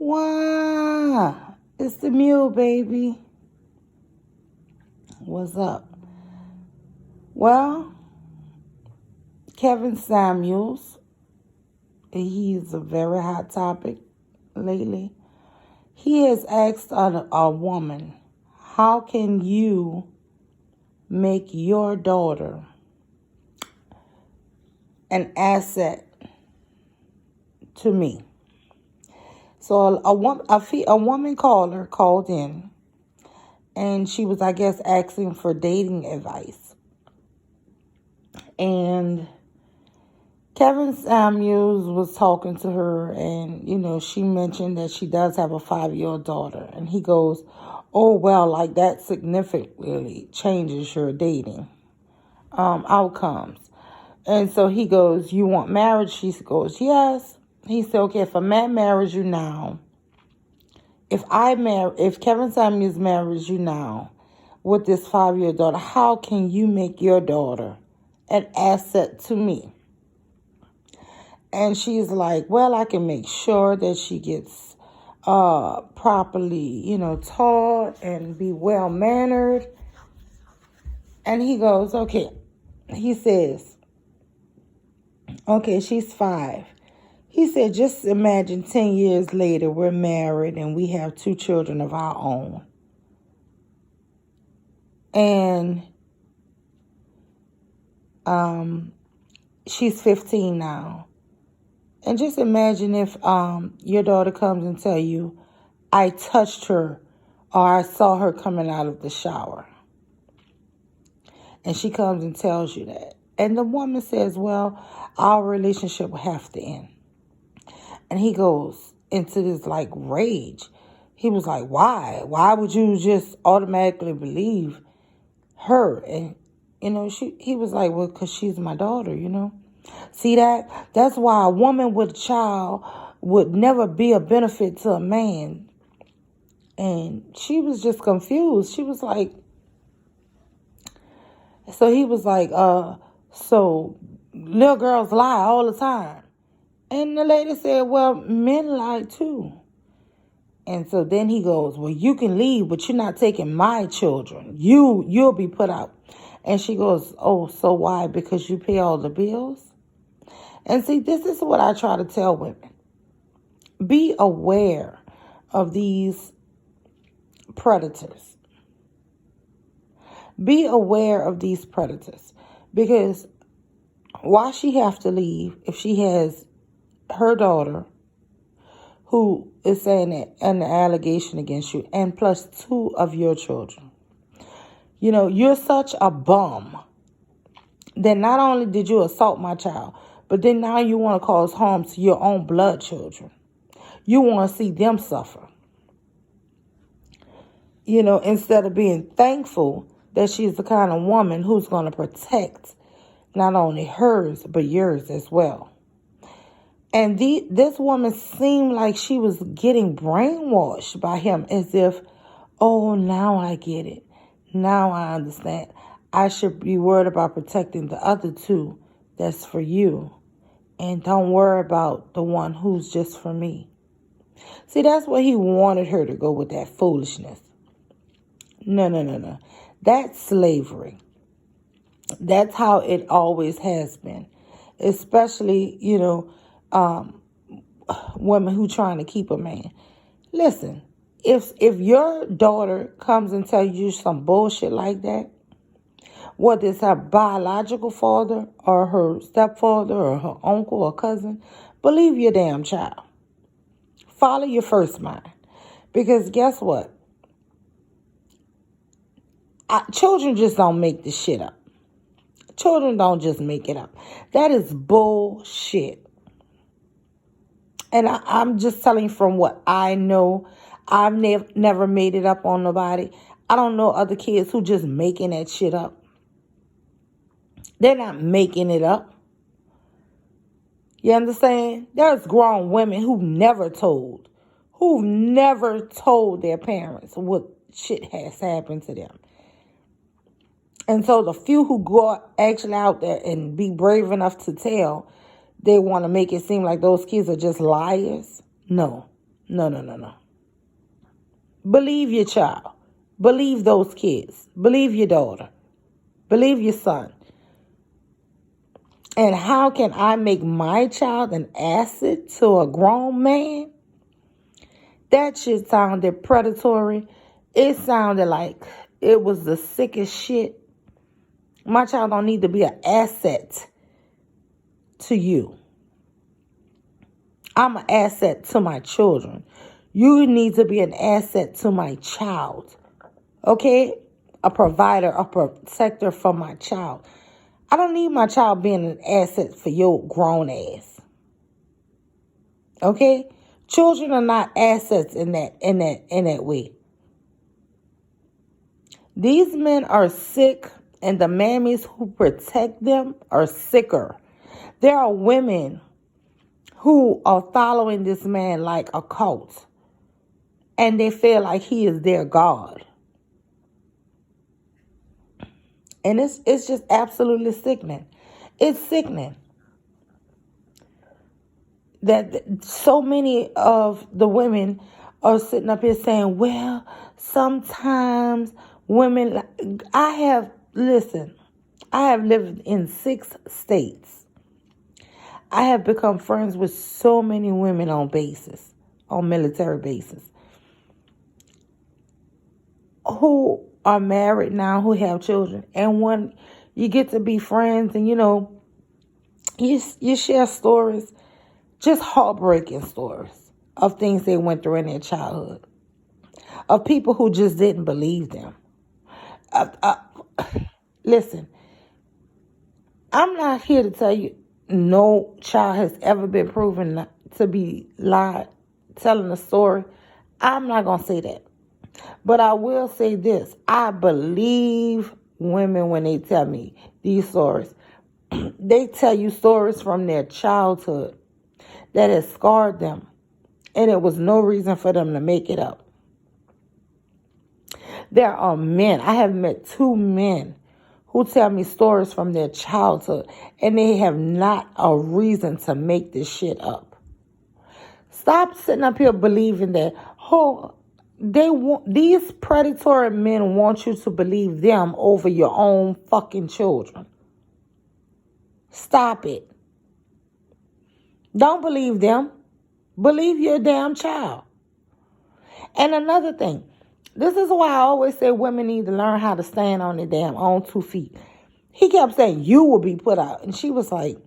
Wow, it's the mule, baby. What's up? Well, Kevin Samuels, he's a very hot topic lately. He has asked a woman, how can you make your daughter an asset to me? So a woman caller called in, and she was, I guess, asking for dating advice. And Kevin Samuels was talking to her, and, she mentioned that she does have a 5-year-old daughter. And he goes, oh, well, like that significantly changes your dating outcomes. And so he goes, you want marriage? She goes, yes. He said, okay, if a man marries you now, if Kevin Samuels marries you now with this 5-year daughter, how can you make your daughter an asset to me? And she's like, well, I can make sure that she gets properly, taught and be well-mannered. And he goes, okay. He says, okay, she's 5. He said, just imagine 10 years later, we're married and we have 2 children of our own. And she's 15 now. And just imagine if your daughter comes and tell you, I touched her or I saw her coming out of the shower. And she comes and tells you that. And the woman says, well, our relationship will have to end. And he goes into this like rage. He was like, why? Why would you just automatically believe her? And, he was like, well, because she's my daughter, See that? That's why a woman with a child would never be a benefit to a man. And she was just confused. She was like, so he was like, so little girls lie all the time. And the lady said, well, men lie too. And so then he goes, well, you can leave, but you're not taking my children. You'll be put out. And she goes, oh, so why? Because you pay all the bills? And see, this is what I try to tell women. Be aware of these predators. Be aware of these predators. Because why she have to leave if she has her daughter who is saying an allegation against you and plus 2 of your children? You're such a bum that not only did you assault my child, but then now you want to cause harm to your own blood children. You want to see them suffer. Instead of being thankful that she's the kind of woman who's going to protect not only hers, but yours as well. And this woman seemed like she was getting brainwashed by him as if, oh, now I get it. Now I understand. I should be worried about protecting the other 2 that's for you. And don't worry about the one who's just for me. See, that's what he wanted her to go with, that foolishness. No. That's slavery. That's how it always has been. Especially, women who trying to keep a man. Listen, if your daughter comes and tells you some bullshit like that, whether it's her biological father or her stepfather or her uncle or cousin, believe your damn child. Follow your first mind. Because guess what? Children just don't make this shit up. Children don't just make it up. That is bullshit. And I'm just telling you from what I know. I've never made it up on nobody. I don't know other kids who just making that shit up. They're not making it up. You understand? There's grown women who've never told their parents what shit has happened to them. And so the few who go actually out there and be brave enough to tell, they want to make it seem like those kids are just liars. No. No, no, no, no. Believe your child. Believe those kids. Believe your daughter. Believe your son. And how can I make my child an asset to a grown man? That shit sounded predatory. It sounded like it was the sickest shit. My child don't need to be an asset to you. I'm an asset to my children. You need to be an asset to my child. Okay? A provider, a protector for my child. I don't need my child being an asset for your grown ass. Okay? Children are not assets in that way. These men are sick, and the mammies who protect them are sicker. There are women who are following this man like a cult, and they feel like he is their God. And it's just absolutely sickening. It's sickening that so many of the women are sitting up here saying, well, sometimes women, I have lived in 6 states. I have become friends with so many women on military bases, who are married now, who have children. And when you get to be friends and, you share stories, just heartbreaking stories of things they went through in their childhood, of people who just didn't believe them. Listen, I'm not here to tell you no child has ever been proven to be lied, telling a story. I'm not going to say that. But I will say this. I believe women when they tell me these stories. They tell you stories from their childhood that has scarred them. And it was no reason for them to make it up. There are men. I have met 2 men who tell me stories from their childhood, and they have not a reason to make this shit up. Stop sitting up here believing that, these predatory men want you to believe them over your own fucking children. Stop it. Don't believe them. Believe your damn child. And another thing, this is why I always say women need to learn how to stand on their damn own 2 feet. He kept saying, you will be put out. And she was like,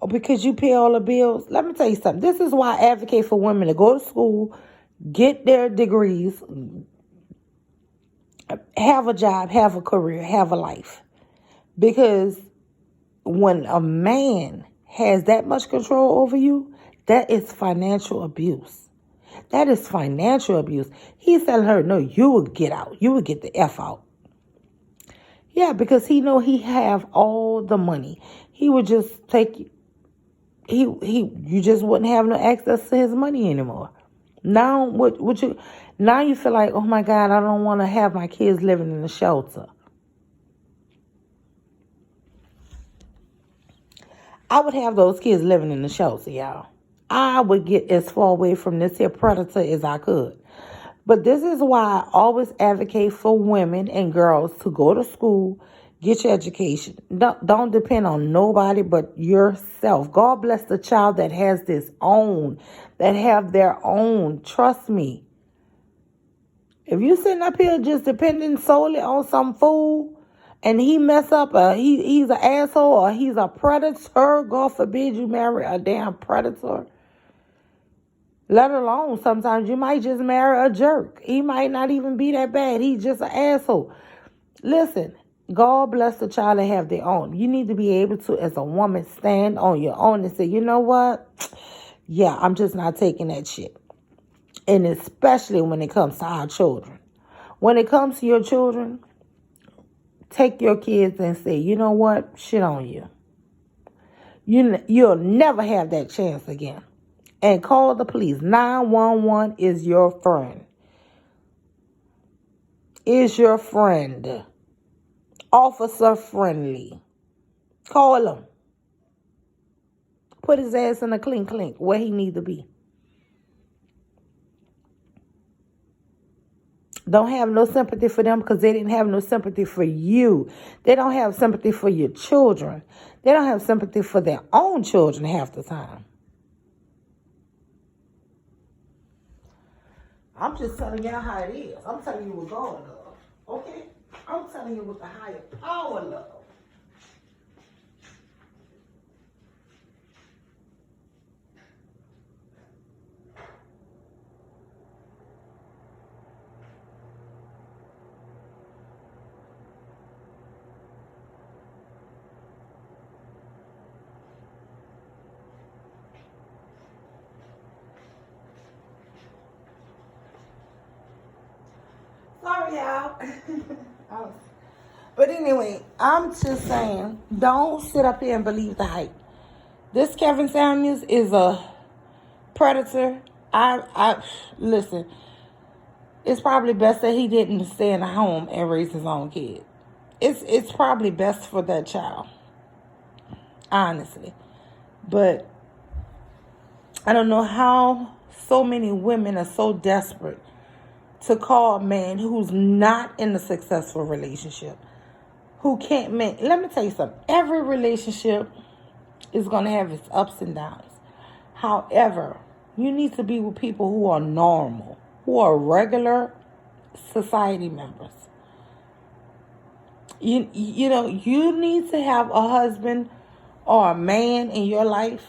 oh, because you pay all the bills? Let me tell you something. This is why I advocate for women to go to school, get their degrees, have a job, have a career, have a life. Because when a man has that much control over you, that is financial abuse. That is financial abuse. He's telling her, no, you will get out. You will get the F out. Yeah, because he know he have all the money. He would just take you just wouldn't have no access to his money anymore. Now now you feel like, oh my God, I don't want to have my kids living in a shelter. I would have those kids living in the shelter, y'all. I would get as far away from this here predator as I could. But this is why I always advocate for women and girls to go to school, get your education. Don't depend on nobody but yourself. God bless the child that has that have their own. Trust me. If you sitting up here just depending solely on some fool and he mess up, he's an asshole or he's a predator, God forbid you marry a damn predator. Let alone, sometimes you might just marry a jerk. He might not even be that bad. He's just an asshole. Listen, God bless the child to have their own. You need to be able to, as a woman, stand on your own and say, you know what? Yeah, I'm just not taking that shit. And especially when it comes to our children. When it comes to your children, take your kids and say, you know what? Shit on you. You'll never have that chance again. And call the police. 911 is your friend. Is your friend. Officer friendly. Call him. Put his ass in a clink where he need to be. Don't have no sympathy for them because they didn't have no sympathy for you. They don't have sympathy for your children. They don't have sympathy for their own children half the time. I'm just telling y'all how it is. I'm telling you what God loves. Okay? I'm telling you what the higher power loves. Sorry, y'all. But anyway, I'm just saying, don't sit up here and believe the hype. This Kevin Samuels is a predator. I listen. It's probably best that he didn't stay in a home and raise his own kid. It's probably best for that child, honestly. But I don't know how so many women are so desperate to call a man who's not in a successful relationship, who can't make. Let me tell you something. Every relationship is going to have its ups and downs. However, you need to be with people who are normal, who are regular society members. You know, you need to have a husband or a man in your life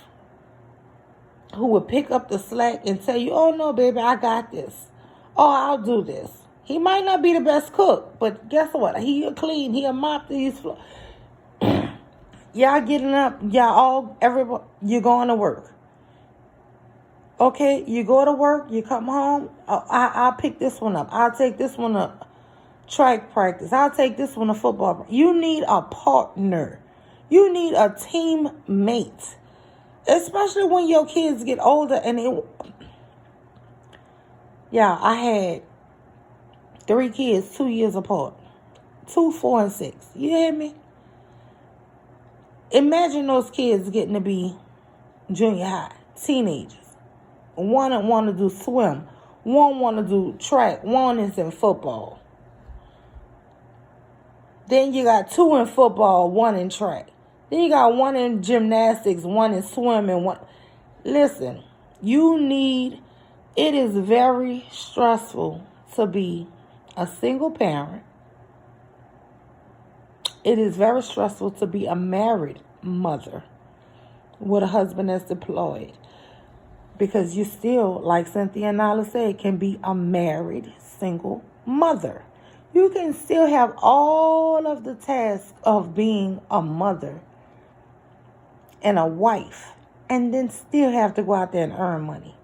who will pick up the slack and tell you, oh no, baby, I got this. Oh, I'll do this. He might not be the best cook, but guess what? He'll clean, he'll mop these floors. Y'all getting up, everybody, you're going to work. Okay, you go to work, you come home, I'll pick this one up. I'll take this one up. Track practice. I'll take this one to football. You need a partner. You need a teammate. Especially when your kids get older I had 3 kids 2 years apart. 2, 4, and 6. You hear me? Imagine those kids getting to be junior high, teenagers. One want to do swim. One want to do track. One is in football. Then you got 2 in football, 1 in track. Then you got 1 in gymnastics, 1 in swimming. Listen, it is very stressful to be a single parent. It is very stressful to be a married mother with a husband that's deployed. Because you still, like Cynthia and Nyla said, can be a married single mother. You can still have all of the tasks of being a mother and a wife and then still have to go out there and earn money.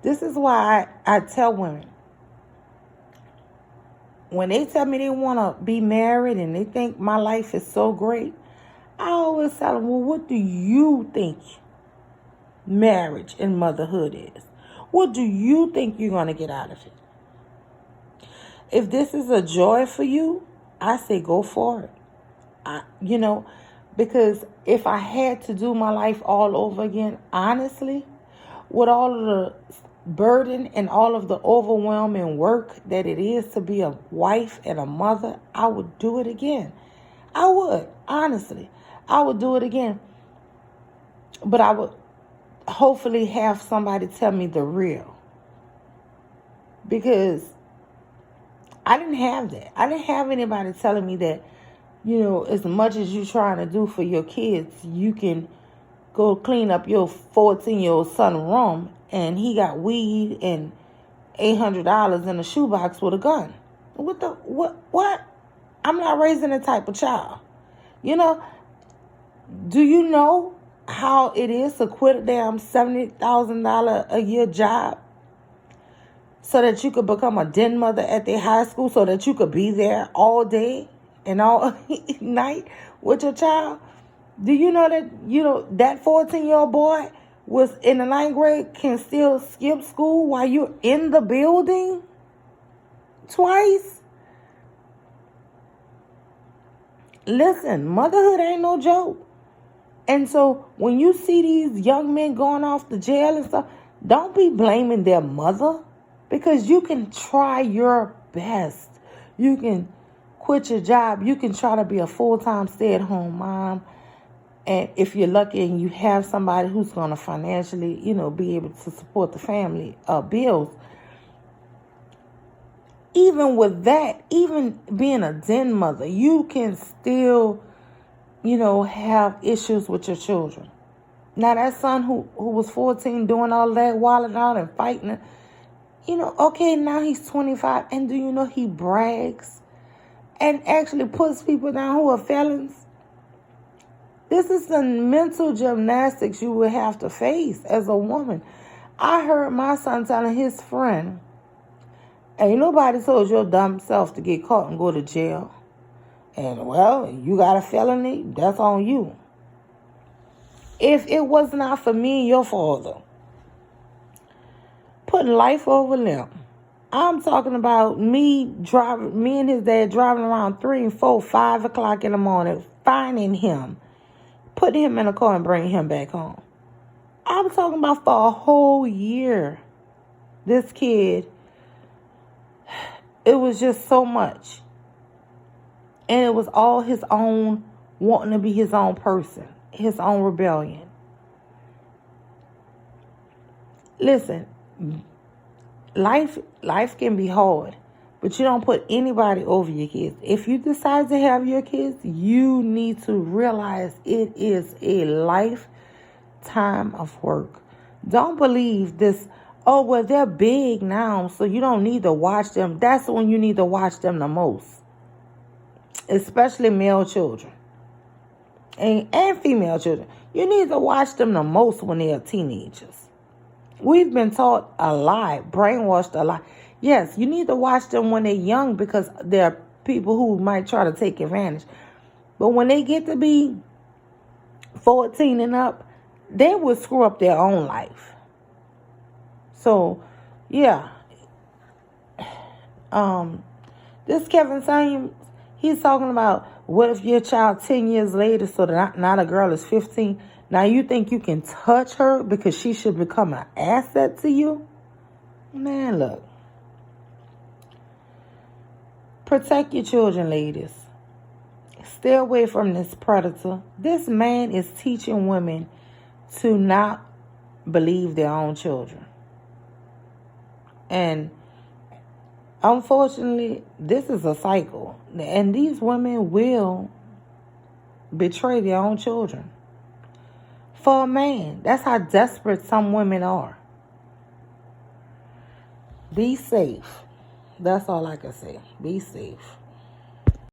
This is why I tell women, when they tell me they want to be married and they think my life is so great, I always tell them, well, what do you think marriage and motherhood is? What do you think you're going to get out of it? If this is a joy for you, I say go for it. Because if I had to do my life all over again, honestly, with all of the burden and all of the overwhelming work that it is to be a wife and a mother, I would do it again. I would, honestly. I would do it again. But I would hopefully have somebody tell me the real. Because I didn't have that. I didn't have anybody telling me that, as much as you're trying to do for your kids, you can go clean up your 14-year-old son's room and he got weed and $800 in a shoebox with a gun. What? I'm not raising that type of child. Do you know how it is to quit a damn $70,000 a year job so that you could become a den mother at their high school, so that you could be there all day and all night with your child? Do you know that, that 14-year-old boy was in the 9th grade can still skip school while you're in the building twice? Listen, motherhood ain't no joke. And so when you see these young men going off to jail and stuff, don't be blaming their mother. Because you can try your best. You can quit your job. You can try to be a full-time stay-at-home mom. And if you're lucky and you have somebody who's going to financially, be able to support the family bills. Even with that, even being a den mother, you can still, have issues with your children. Now, that son who was 14 doing all that, wilding out and fighting, okay, now he's 25. And do you know he brags and actually puts people down who are felons? This is the mental gymnastics you will have to face as a woman. I heard my son telling his friend, ain't nobody told your dumb self to get caught and go to jail. And, well, you got a felony, that's on you. If it was not for me and your father putting life over limb, I'm talking about me and his dad driving around 3 and 4, 5 o'clock in the morning, finding him, putting him in a car and bringing him back home. I'm talking about for a whole year. This kid, it was just so much. And it was all his own, wanting to be his own person, his own rebellion. Listen, life can be hard, but you don't put anybody over your kids. If you decide to have your kids, you need to realize it is a lifetime of work. Don't believe this, oh, well, they're big now, so you don't need to watch them. That's when you need to watch them the most. Especially male children and female children. You need to watch them the most when they are teenagers. We've been taught a lie, brainwashed a lie. Yes, you need to watch them when they're young because there are people who might try to take advantage. But when they get to be 14 and up, they will screw up their own life. So, yeah. This Kevin Samuels, he's talking about what if your child 10 years later, so that now the girl is 15. Now you think you can touch her because she should become an asset to you? Man, look. Protect your children, ladies. Stay away from this predator. This man is teaching women to not believe their own children. And unfortunately, this is a cycle. And these women will betray their own children for a man. That's how desperate some women are. Be safe. That's all I can say. Be safe.